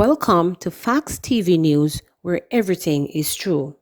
Welcome to Facts TV News, where everything is true.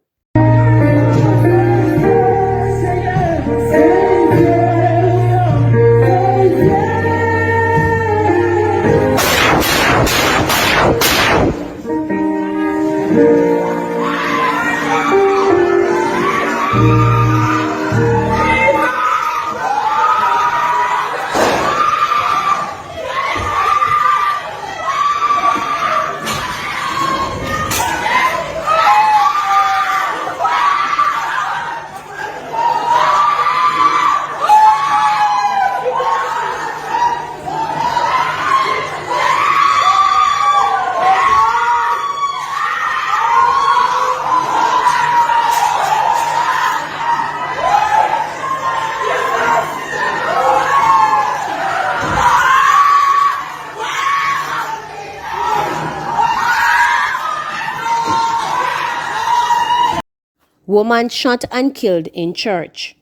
Woman shot and killed in church.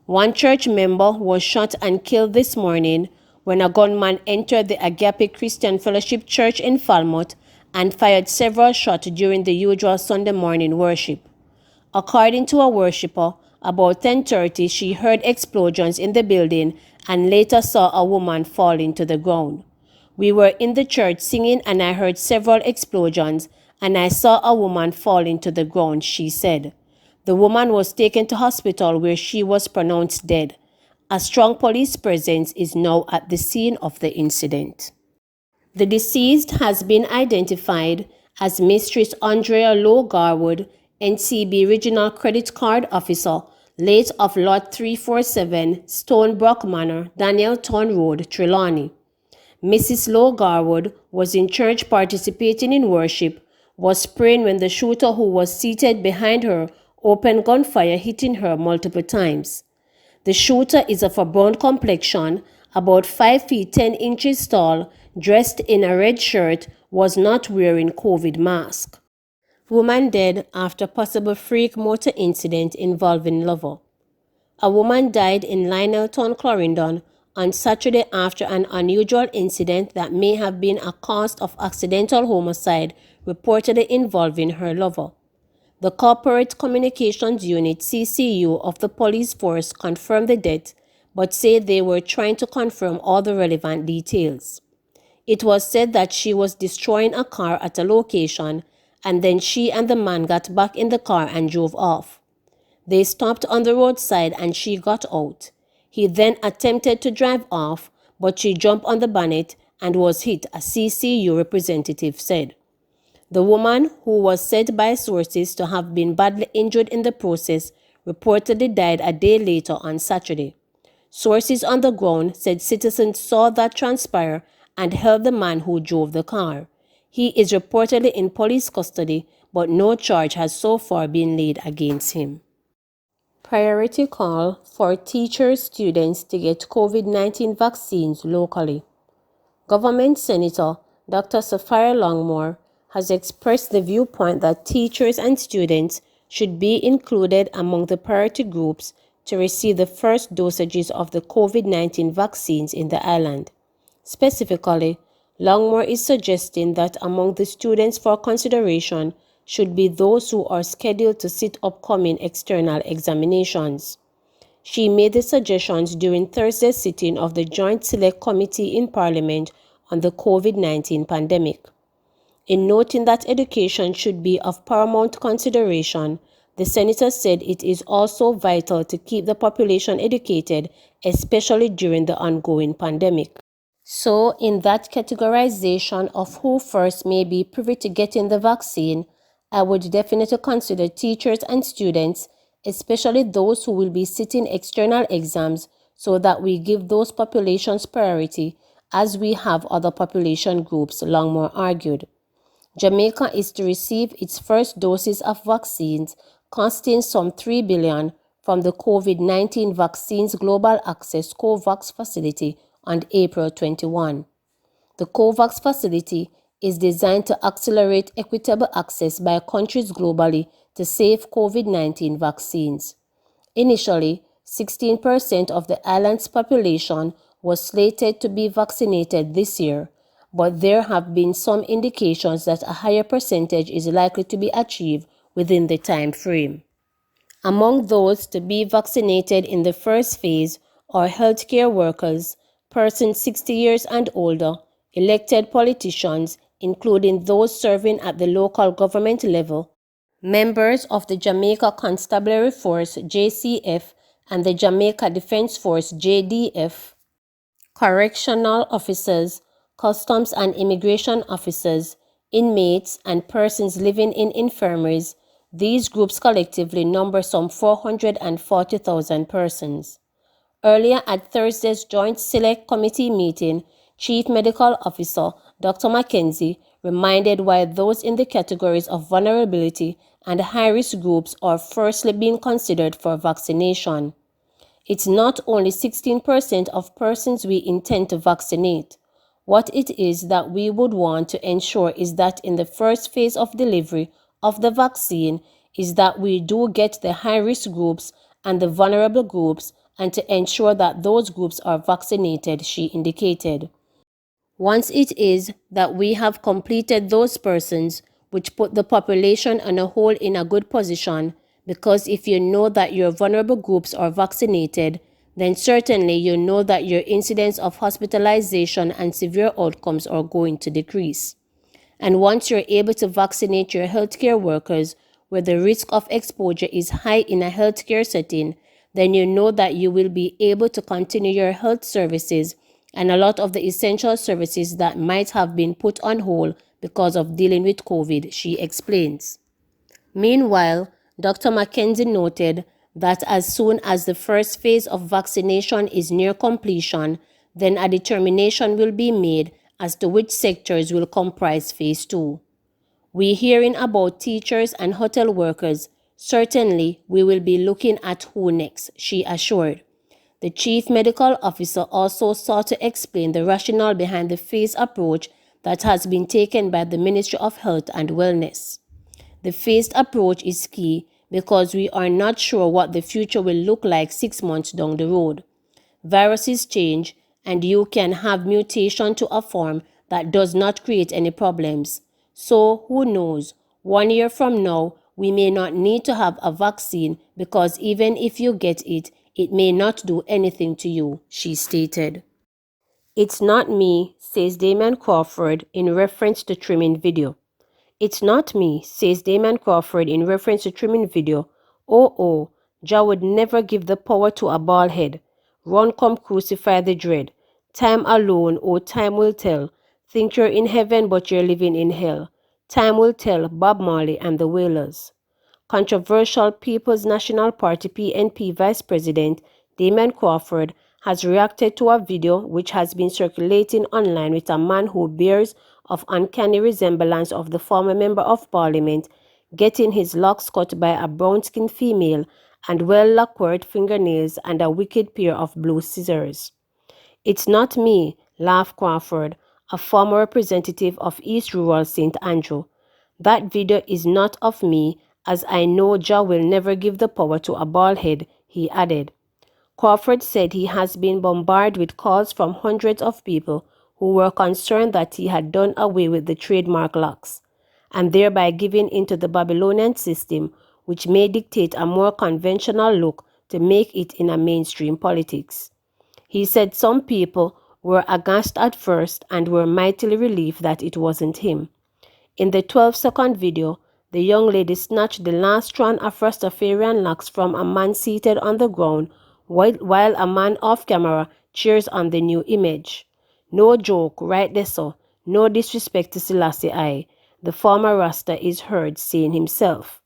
One church member was shot and killed this morning when a gunman entered the Agape Christian Fellowship Church in Falmouth and fired several shots during the usual Sunday morning worship. According to a worshiper, about 10:30 she heard explosions in the building and later saw a woman falling to the ground. We were in the church singing and I heard several explosions and I saw a woman falling to the ground, she said. The woman was taken to hospital where she was pronounced dead. A strong police presence is now at the scene of the incident. The deceased has been identified as Mistress Andrea Lowe-Garwood, NCB Regional Credit Card Officer, late of Lot 347, Stonebrook Manor, Danieltown Road, Trelawney. Mrs. Lowe-Garwood was in church participating in worship, was praying when the shooter who was seated behind her opened gunfire, hitting her multiple times. The shooter is of a brown complexion, about 5 feet 10 inches tall, dressed in a red shirt, was not wearing COVID mask. Woman dead after possible freak motor incident involving lover. A woman died in Lioneltown, Clarendon on Saturday after an unusual incident that may have been a cause of accidental homicide reportedly involving her lover. The Corporate Communications Unit (CCU) of the police force confirmed the death, but said they were trying to confirm all the relevant details. It was said that she was destroying a car at a location, and then she and the man got back in the car and drove off. They stopped on the roadside and she got out. He then attempted to drive off, but she jumped on the bonnet and was hit, a CCU representative said. The woman, who was said by sources to have been badly injured in the process, reportedly died a day later on Saturday. Sources on the ground said citizens saw that transpire and held the man who drove the car. He is reportedly in police custody, but no charge has so far been laid against him. Priority call for teachers, students to get COVID-19 vaccines locally. Government Senator Dr. Sophia Longmore has expressed the viewpoint that teachers and students should be included among the priority groups to receive the first dosages of the COVID-19 vaccines in the island. Specifically, Longmore is suggesting that among the students for consideration should be those who are scheduled to sit upcoming external examinations. She made the suggestions during Thursday's sitting of the Joint Select Committee in Parliament on the COVID-19 pandemic. In noting that education should be of paramount consideration, the senator said it is also vital to keep the population educated, especially during the ongoing pandemic. So, in that categorization of who first may be privy to getting the vaccine, I would definitely consider teachers and students, especially those who will be sitting external exams, so that we give those populations priority as we have other population groups, Longmore argued. Jamaica is to receive its first doses of vaccines, costing some $3 billion, from the COVID-19 Vaccines Global Access COVAX facility on April 21. The COVAX facility is designed to accelerate equitable access by countries globally to safe COVID-19 vaccines. Initially, 16% of the island's population was slated to be vaccinated this year, but there have been some indications that a higher percentage is likely to be achieved within the time frame. Among those to be vaccinated in the first phase are healthcare workers, persons 60 years and older, elected politicians, including those serving at the local government level, members of the Jamaica Constabulary Force (JCF) and the Jamaica Defence Force (JDF), correctional officers, customs and immigration officers, inmates, and persons living in infirmaries. These groups collectively number some 440,000 persons. Earlier at Thursday's Joint Select Committee meeting, Chief Medical Officer Dr. Mackenzie reminded why those in the categories of vulnerability and high-risk groups are firstly being considered for vaccination. It's not only 16% of persons we intend to vaccinate. What it is that we would want to ensure is that in the first phase of delivery of the vaccine is that we do get the high-risk groups and the vulnerable groups and to ensure that those groups are vaccinated, she indicated. Once it is that we have completed those persons, which put the population on a whole in a good position, because if you know that your vulnerable groups are vaccinated, then certainly you know that your incidence of hospitalization and severe outcomes are going to decrease. And once you're able to vaccinate your healthcare workers, where the risk of exposure is high in a healthcare setting, then you know that you will be able to continue your health services and a lot of the essential services that might have been put on hold because of dealing with COVID, she explains. Meanwhile, Dr. Mackenzie noted that as soon as the first phase of vaccination is near completion, then a determination will be made as to which sectors will comprise phase 2. We're hearing about teachers and hotel workers. Certainly, we will be looking at who next, she assured. The chief medical officer also sought to explain the rationale behind the phased approach that has been taken by the Ministry of Health and Wellness. The phased approach is key because we are not sure what the future will look like 6 months down the road. Viruses change, and you can have mutation to a form that does not create any problems. So, who knows? 1 year from now, we may not need to have a vaccine because even if you get it, it may not do anything to you, she stated. It's not me, says Damon Crawford in reference to trimming video. It's not me, says Damon Crawford in reference to trimming video. Oh, Jah would never give the power to a bald head. Run come crucify the dread. Time alone, oh time will tell. Think you're in heaven but you're living in hell. Time will tell, Bob Marley and the Wailers. Controversial People's National Party PNP Vice President Damon Crawford has reacted to a video which has been circulating online with a man who bears of uncanny resemblance of the former Member of Parliament getting his locks cut by a brown-skinned female and well-lacquered fingernails and a wicked pair of blue scissors. It's not me, laughed Crawford, a former representative of East Rural St. Andrew. That video is not of me, as I know Jah will never give the power to a bald head, he added. Crawford said he has been bombarded with calls from hundreds of people who were concerned that he had done away with the trademark locks, and thereby giving into the Babylonian system, which may dictate a more conventional look to make it in a mainstream politics. He said some people were aghast at first and were mightily relieved that it wasn't him. In the 12-second video, the young lady snatched the last strand of Rastafarian locks from a man seated on the ground while a man off camera cheers on the new image. No joke, right there so. No disrespect to Selassie I. The former Rasta is heard saying himself.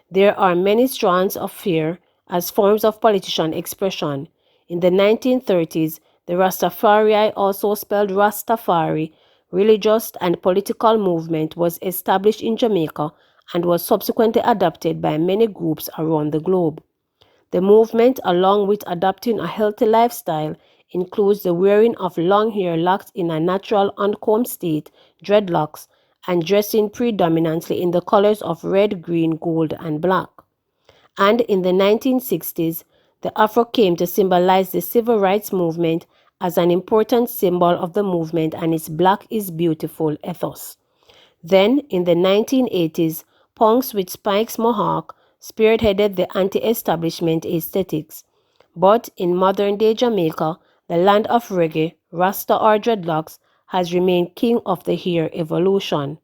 There are many strands of fear as forms of politician expression. In the 1930s, the Rastafari, also spelled Rastafari, religious and political movement was established in Jamaica and was subsequently adopted by many groups around the globe. The movement, along with adopting a healthy lifestyle, includes the wearing of long hair locked in a natural uncombed state, dreadlocks, and dressing predominantly in the colors of red, green, gold, and black. And in the 1960s, the afro came to symbolize the civil rights movement as an important symbol of the movement and its Black is Beautiful ethos. Then, in the 1980s, punks with Spike's mohawk spearheaded the anti-establishment aesthetics. But in modern-day Jamaica, the land of reggae, Rasta or dreadlocks, has remained king of the hair evolution.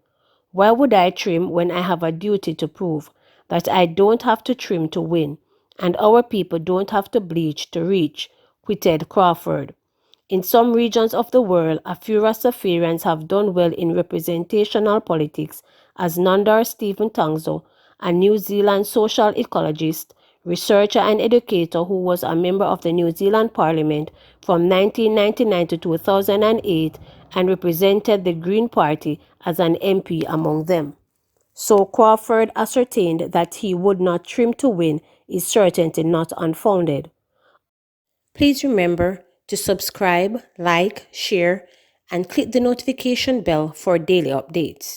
Why would I trim when I have a duty to prove that I don't have to trim to win, and our people don't have to bleach to reach, quitted Crawford. In some regions of the world, a few Rastafarians have done well in representational politics, as Nandar Stephen Tangso, a New Zealand social ecologist, researcher and educator who was a member of the New Zealand Parliament from 1999 to 2008 and represented the Green Party as an MP among them. So Crawford ascertained that he would not trim to win is certainly not unfounded. Please remember to subscribe, like, share, and click the notification bell for daily updates.